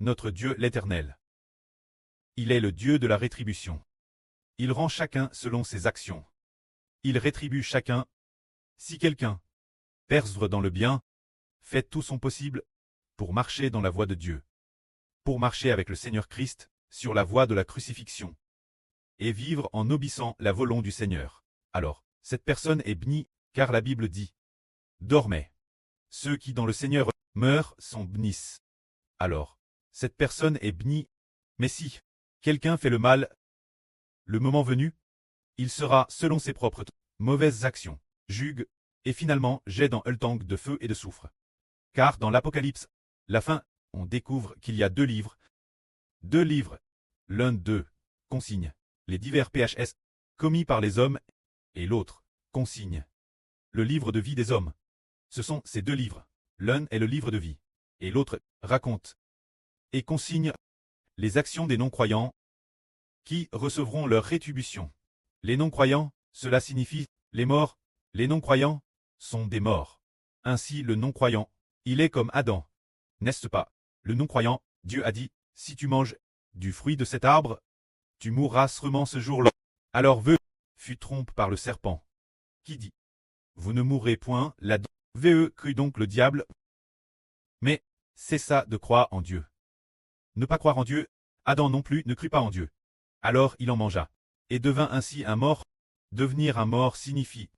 notre Dieu l'Éternel. Il est le Dieu de la rétribution. Il rend chacun selon ses actions. Il rétribue chacun. Si quelqu'un persévère dans le bien, fait tout son possible pour marcher dans la voie de Dieu, pour marcher avec le Seigneur Christ sur la voie de la crucifixion, et vivre en obéissant la volonté du Seigneur. Alors, cette personne est bénie, car la Bible dit « Dormez. Ceux qui dans le Seigneur meurent sont bénis. » Alors, cette personne est bénie, mais si quelqu'un fait le mal, le moment venu, il sera selon ses propres mauvaises actions, jugue, et finalement jette dans un tank de feu et de soufre. Car dans l'Apocalypse, la fin, on découvre qu'il y a deux livres. Deux livres. L'un d'eux consigne les divers PHS commis par les hommes, et l'autre consigne le livre de vie des hommes. Ce sont ces deux livres. L'un est le livre de vie, et l'autre raconte et consigne les actions des non-croyants qui recevront leur rétribution. Les non-croyants, cela signifie les morts. Les non-croyants sont des morts. Ainsi le non-croyant, il est comme Adam. N'est-ce pas? Le non-croyant, Dieu a dit, si tu manges du fruit de cet arbre, tu mourras sûrement ce jour-là. Alors fut trompé par le serpent, qui dit, vous ne mourrez point là-dedans. Crut donc le diable. Mais cessa de croire en Dieu. Ne pas croire en Dieu, Adam non plus ne crut pas en Dieu. Alors il en mangea, et devint ainsi un mort. Devenir un mort signifie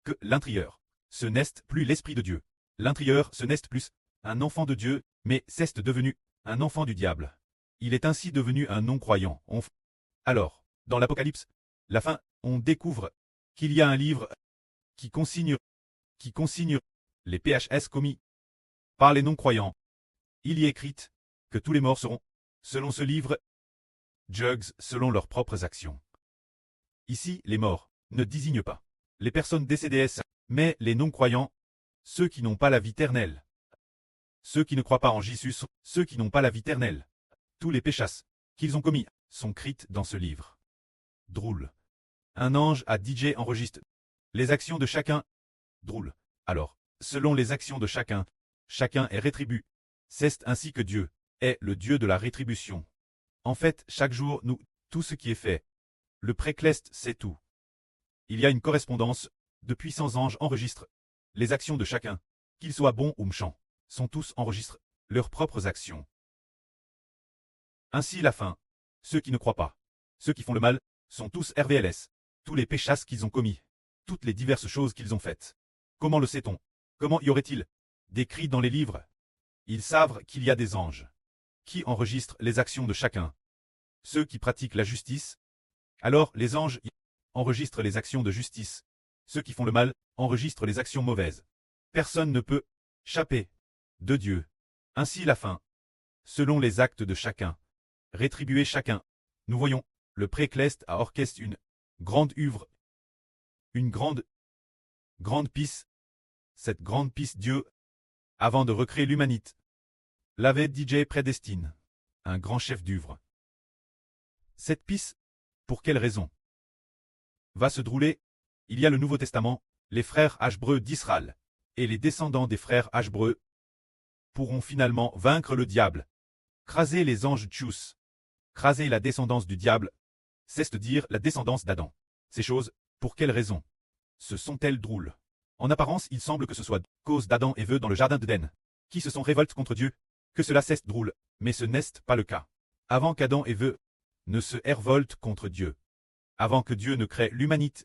que l'intérieur, ce n'est plus l'Esprit de Dieu. L'intérieur, ce n'est plus un enfant de Dieu, mais c'est devenu un enfant du diable. Il est ainsi devenu un non-croyant. Alors, dans l'Apocalypse, la fin, on découvre qu'il y a un livre qui consigne les PHS commis par les non-croyants. Il y est écrit que tous les morts seront, selon ce livre, jugs selon leurs propres actions. Ici, les morts ne désignent pas les personnes décédées, mais les non-croyants, ceux qui n'ont pas la vie éternelle. Ceux qui ne croient pas en Jésus, ceux qui n'ont pas la vie éternelle. Tous les péchés qu'ils ont commis sont écrits dans ce livre. Drôle. Un ange à DJ enregistre les actions de chacun. Drôle. Alors, selon les actions de chacun, chacun est rétribué. C'est ainsi que Dieu est le Dieu de la rétribution. En fait, chaque jour, tout ce qui est fait, le précleste, c'est tout. Il y a une correspondance, de puissants anges enregistrent les actions de chacun, qu'ils soient bons ou méchants, sont tous enregistrent leurs propres actions. Ainsi la fin, ceux qui ne croient pas, ceux qui font le mal, sont tous RVLS, tous les péchés qu'ils ont commis, toutes les diverses choses qu'ils ont faites. Comment le sait-on? Comment y aurait-il décrit dans les livres? Ils savent qu'il y a des anges qui enregistrent les actions de chacun. Ceux qui pratiquent la justice, alors les anges enregistrent les actions de justice. Ceux qui font le mal enregistrent les actions mauvaises. Personne ne peut échapper de Dieu. Ainsi la fin, selon les actes de chacun, rétribuer chacun. Nous voyons, le précleste a orchestré une grande œuvre, une grande piste. Cette grande piste Dieu, avant de recréer l'humanité, l'avait DJ prédestine, un grand chef d'œuvre. Cette piste, pour quelle raison va se dérouler? Il y a le Nouveau Testament, les frères Hébreux d'Israël, et les descendants des frères Hébreux pourront finalement vaincre le diable, craser les anges Tchous, craser la descendance du diable, c'est-à-dire la descendance d'Adam. Ces choses, pour quelle raison se sont-elles drôles? En apparence, il semble que ce soit cause d'Adam et Ève dans le jardin d'Éden, qui se sont révoltés contre Dieu, que cela cesse drôle, mais ce n'est pas le cas. Avant qu'Adam et Ève ne se révoltent contre Dieu, avant que Dieu ne crée l'humanité,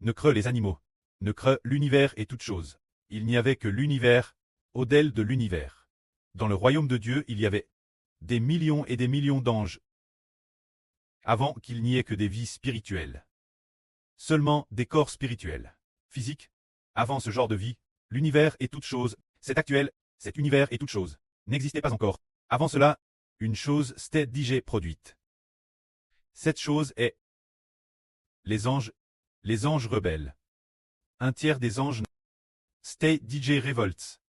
ne crée les animaux, ne crée l'univers et toutes choses, il n'y avait que l'univers, au-delà de l'univers. Dans le royaume de Dieu, il y avait des millions et des millions d'anges, avant qu'il n'y ait que des vies spirituelles. Seulement des corps spirituels, physiques. Avant ce genre de vie, l'univers et toutes choses, c'est actuel, cet univers et toutes choses, n'existait pas encore. Avant cela, une chose s'était déjà produite. Cette chose est les anges rebelles. Un tiers des anges s'était DJ révoltes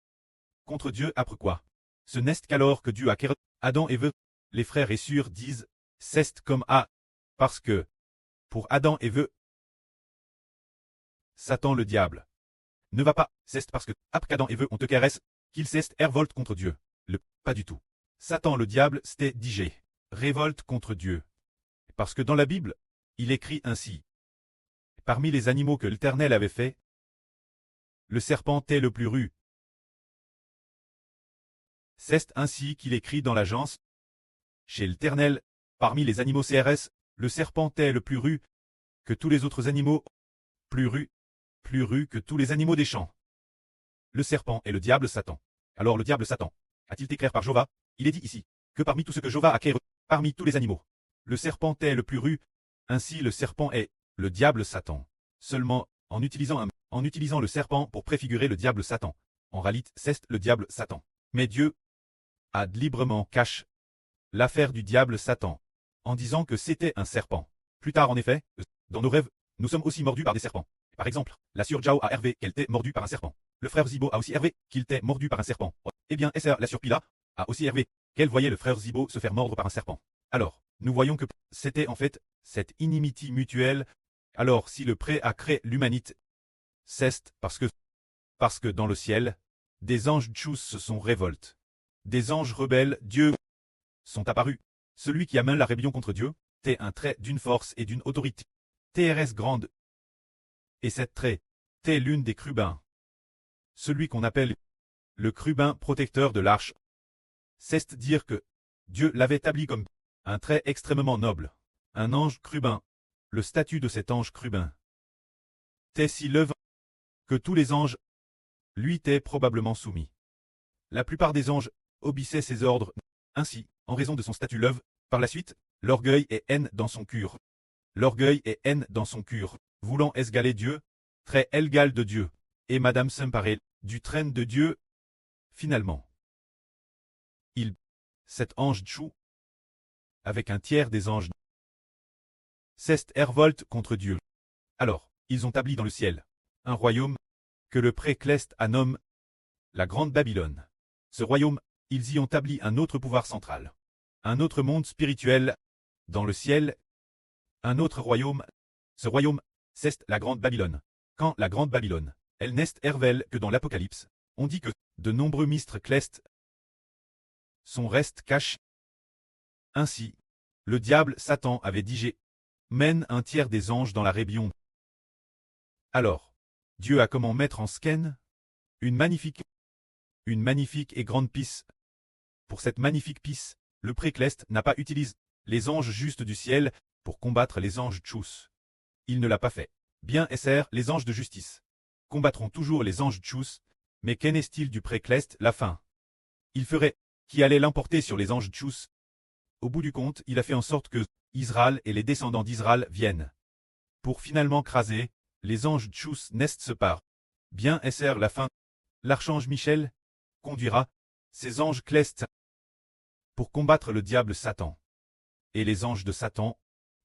contre Dieu après quoi? Ce n'est qu'alors que Dieu a créé Adam et Ève. Les frères et sœurs disent, c'est comme A, parce que, pour Adam et Ève, Satan le diable ne va pas, c'est parce que, après qu'Adam et Ève on te caresse, qu'ils s'est révolte contre Dieu. Pas du tout. Satan le diable c'était digé. Révolte contre Dieu. Parce que dans la Bible, il écrit ainsi. Parmi les animaux que l'Éternel avait fait, le serpent est le plus rude. C'est ainsi qu'il écrit dans l'agence. Chez l'Éternel, parmi les animaux CRS, le serpent est le plus rude que tous les autres animaux, plus rude que tous les animaux des champs. Le serpent est le diable Satan. Alors le diable Satan a-t-il été créé par Jéhovah? Il est dit ici que parmi tout ce que Jéhovah a créé, parmi tous les animaux, le serpent est le plus rude. Ainsi le serpent est le diable Satan. Seulement, en utilisant le serpent pour préfigurer le diable Satan. En réalité, c'est le diable Satan. Mais Dieu a librement caché l'affaire du diable Satan, en disant que c'était un serpent. Plus tard en effet, dans nos rêves, nous sommes aussi mordus par des serpents. Par exemple, la sœur Zhao a rêvé qu'elle était mordue par un serpent. Le frère Zibo a aussi rêvé qu'il était mordu par un serpent. Eh bien, Esther, la sœur Pila, a aussi rêvé qu'elle voyait le frère Zibo se faire mordre par un serpent. Alors, nous voyons que c'était en fait cette inimitié mutuelle. Alors, si le pré a créé l'humanité, c'est parce que dans le ciel, des anges tchous se sont révoltés. Des anges rebelles, Dieu, sont apparus. Celui qui amène la rébellion contre Dieu, t'es un trait d'une force et d'une autorité. TRS grande. Et cette trait, t'es l'une des crubins. Celui qu'on appelle le crubin protecteur de l'arche. C'est dire que Dieu l'avait établi comme un trait extrêmement noble. Un ange crubin. Le statut de cet ange crubin. T'es si l'œuvre que tous les anges lui étaient probablement soumis. La plupart des anges obéissaient ses ordres. Ainsi, en raison de son statut l'œuvre, par la suite, l'orgueil et haine dans son cœur. L'orgueil et haine dans son cœur, voulant esgaler Dieu, très égal de Dieu, et Madame s'emparait du train de Dieu. Finalement, cet ange Tchou, avec un tiers des anges, c'est révolte contre Dieu. Alors, ils ont établi dans le ciel un royaume que le précleste a nommé la Grande Babylone. Ce royaume, ils y ont établi un autre pouvoir central. Un autre monde spirituel, dans le ciel, un autre royaume. Ce royaume, c'est la Grande Babylone. Quand la Grande Babylone, elle n'est hervelle que dans l'Apocalypse, on dit que de nombreux mistres clestes son reste cache. Ainsi, le diable Satan avait digé, mène un tiers des anges dans la rébellion. Alors, Dieu a comment mettre en sken une magnifique et grande pisse. Pour cette magnifique pisse, le précleste n'a pas utilisé les anges justes du ciel pour combattre les anges tchous. Il ne l'a pas fait. Bien SR, les anges de justice combattront toujours les anges tchous, mais qu'en est-il du précleste la fin? Il ferait qui allait l'emporter sur les anges tchous. Au bout du compte, il a fait en sorte que Israël et les descendants d'Israël viennent. Pour finalement craser, les anges tchous n'est se part. Bien SR la fin. L'archange Michel conduira ces anges clestes pour combattre le diable Satan. Et les anges de Satan.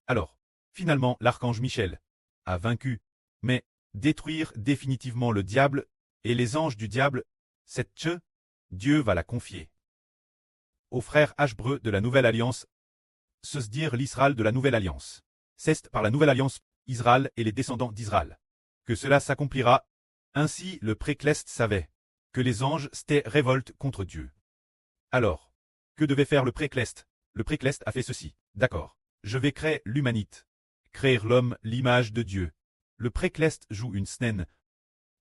Alors, finalement, l'archange Michel a vaincu, mais détruire définitivement le diable et les anges du diable, cette tche, Dieu va la confier aux frères Hébreux de la Nouvelle Alliance, se dire l'Israël de la Nouvelle Alliance. C'est par la Nouvelle Alliance, Israël et les descendants d'Israël, que cela s'accomplira. Ainsi le précleste savait que les anges s'étaient révoltés contre Dieu. Alors, que devait faire le précleste? Le précleste a fait ceci. D'accord, je vais créer l'humanité. Créer l'homme, l'image de Dieu. Le précleste joue une scène.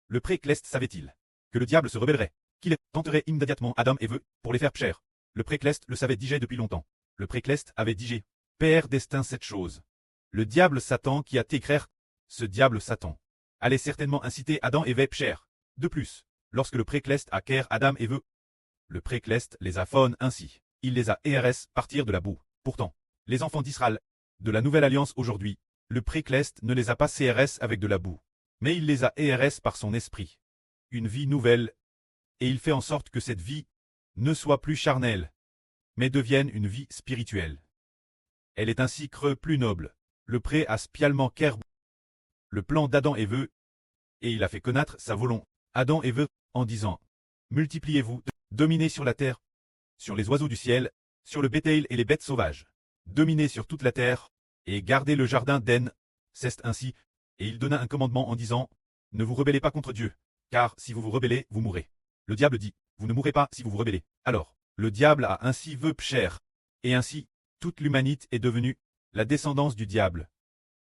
Le précleste savait-il que le diable se rebellerait, qu'il tenterait immédiatement Adam et Ève pour les faire pécher? Le précleste le savait digé depuis longtemps. Le précleste avait digé. Père destin cette chose. Le diable Satan qui a écrit, ce diable Satan, allait certainement inciter Adam et Ève pécher. De plus, lorsque le précleste a créé Adam et Ève, le précleste les a faune ainsi. Il les a ERS partir de la boue. Pourtant, les enfants d'Israël, de la Nouvelle Alliance aujourd'hui, le précleste ne les a pas CRS avec de la boue, mais il les a ERS par son esprit. Une vie nouvelle, et il fait en sorte que cette vie ne soit plus charnelle, mais devienne une vie spirituelle. Elle est ainsi creux plus noble. Le pré a spialement kerb le plan d'Adam et Ève, et il a fait connaître sa volonté. Adam et Ève, en disant, multipliez-vous, dominez sur la terre, sur les oiseaux du ciel, sur le bétail et les bêtes sauvages. Dominez sur toute la terre, et gardez le jardin d'Éden. C'est ainsi, et il donna un commandement en disant, ne vous rebellez pas contre Dieu, car si vous vous rebellez, vous mourrez. Le diable dit, vous ne mourrez pas si vous vous rebellez. Alors, Le diable a ainsi vœu pcher, et ainsi, toute l'humanité est devenue la descendance du diable.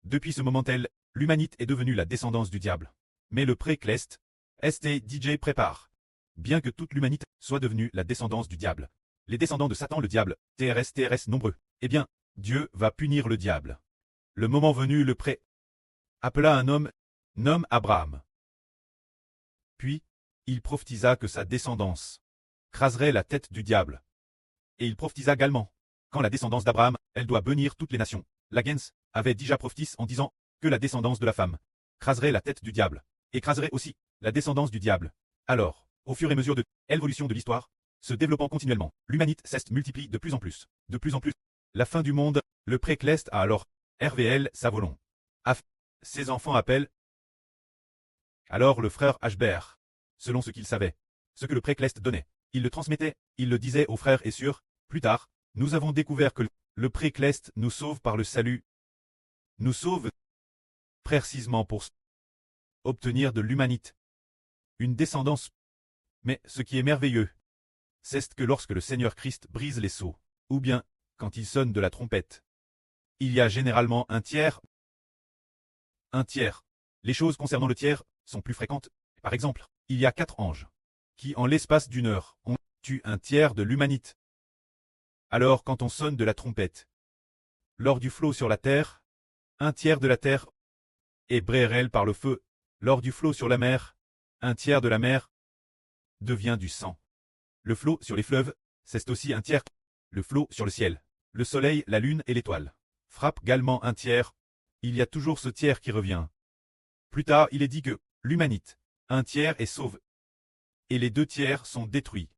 Depuis ce moment-là, l'humanité est devenue la descendance du diable. Mais le pré-clest, DJ prépare. Bien que toute l'humanité soit devenue la descendance du diable, les descendants de Satan le diable, TRS nombreux, eh bien, Dieu va punir le diable. Le moment venu, le pré appela un homme, nomme Abraham. Puis, il prophétisa que sa descendance craserait la tête du diable. Et il prophétisa également, quand la descendance d'Abraham, elle doit bénir toutes les nations. La Gens avait déjà prophétisé en disant que la descendance de la femme craserait la tête du diable, et craserait aussi la descendance du diable. Alors, au fur et à mesure de l'évolution de l'histoire, se développant continuellement, l'humanité se multiplie de plus en plus, de plus en plus. La fin du monde, le pré-clest a alors RVL sa volon. Ses enfants appellent. Alors le frère Ashbert, selon ce qu'il savait, ce que le pré-clest donnait, il le transmettait, il le disait aux frères et sœurs. Plus tard, nous avons découvert que le pré-clest nous sauve par le salut, nous sauve précisément pour obtenir de l'humanité une descendance. Mais ce qui est merveilleux, c'est que lorsque le Seigneur Christ brise les sceaux, ou bien quand il sonne de la trompette, il y a généralement un tiers. Un tiers. Les choses concernant le tiers sont plus fréquentes. Par exemple, il y a 4 anges qui, en l'espace d'une heure, ont tué un tiers de l'humanité. Alors quand on sonne de la trompette, lors du flot sur la terre, un tiers de la terre est brûlé par le feu. Lors du flot sur la mer, un tiers de la mer devient du sang. Le flot sur les fleuves, c'est aussi un tiers. Le flot sur le ciel, le soleil, la lune et l'étoile frappe également un tiers. Il y a toujours ce tiers qui revient. Plus tard, il est dit que l'humanité, un tiers est sauve, et les 2 tiers sont détruits.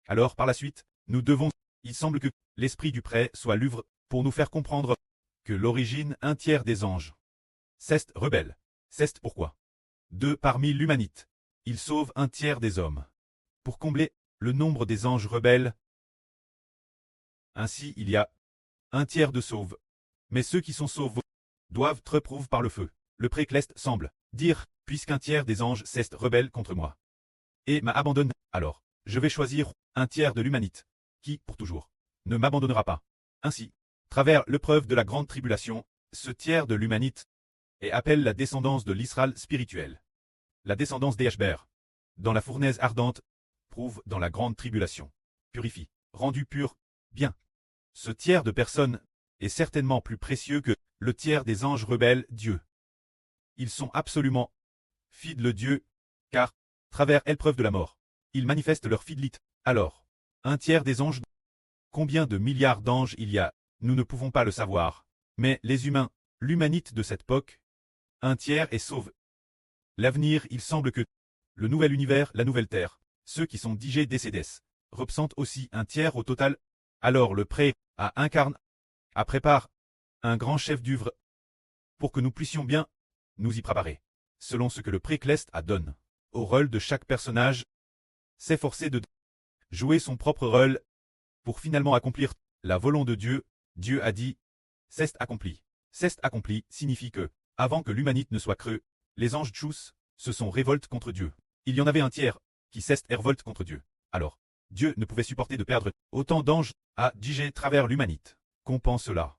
Alors par la suite, nous devons, il semble que l'esprit du prêt soit l'œuvre pour nous faire comprendre que l'origine un tiers des anges. C'est rebelle. C'est pourquoi. Parmi l'humanité, il sauve un tiers des hommes. Pour combler le nombre des anges rebelles. Ainsi il y a un tiers de sauve. Mais ceux qui sont sauvés doivent être prouver par le feu. Le pré-clest semble dire, puisqu'un tiers des anges s'est rebelle contre moi et m'a abandonné, alors je vais choisir un tiers de l'humanité, qui, pour toujours, ne m'abandonnera pas. Ainsi, travers l'épreuve de la grande tribulation, ce tiers de l'humanité et appelle la descendance de l'Israël spirituel. La descendance des Ashbert, dans la fournaise ardente, prouve dans la grande tribulation, purifie, rendu pur, bien. Ce tiers de personnes est certainement plus précieux que le tiers des anges rebelles Dieu. Ils sont absolument fidèles Dieu, car, travers l'épreuve de la mort, ils manifestent leur fidélité. Alors, un tiers des anges, combien de milliards d'anges il y a, nous ne pouvons pas le savoir, mais les humains, l'humanité de cette époque, un tiers est sauve. L'avenir, il semble que le nouvel univers, la nouvelle terre, ceux qui sont digés décédés, représentent aussi un tiers au total. Alors le pré incarne, prépare un grand chef d'œuvre pour que nous puissions bien nous y préparer, selon ce que le pré-clest donne au rôle de chaque personnage, s'efforcer de jouer son propre rôle pour finalement accomplir la volonté de Dieu. Dieu a dit, c'est accompli. C'est accompli signifie que, avant que l'humanité ne soit creux, les anges tchous se sont révoltés contre Dieu. Il y en avait un tiers qui s'est révolté contre Dieu. Alors, Dieu ne pouvait supporter de perdre autant d'anges à digé travers l'humanité. Compense cela.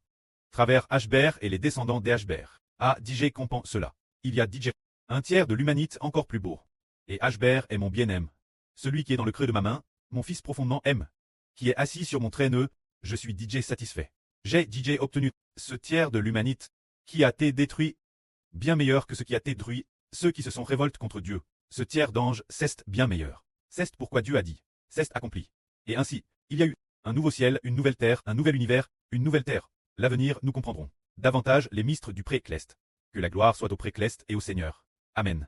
Travers Ashbert et les descendants des Ashbert. DJ compense cela. Il y a DJ, un tiers de l'humanité encore plus beau. Et Ashbert est mon bien-aimé. Celui qui est dans le creux de ma main, mon fils profondément aime. Qui est assis sur mon traîneau, je suis DJ satisfait. J'ai DJ obtenu ce tiers de l'humanité qui a été détruit, bien meilleur que ce qui a été détruit, ceux qui se sont révoltés contre Dieu. Ce tiers d'anges, c'est bien meilleur. C'est pourquoi Dieu a dit, c'est accompli. Et ainsi, il y a eu un nouveau ciel, une nouvelle terre, un nouvel univers, une nouvelle terre. L'avenir, nous comprendrons davantage les mystères du pré-clest. Que la gloire soit au pré-clest et au Seigneur. Amen.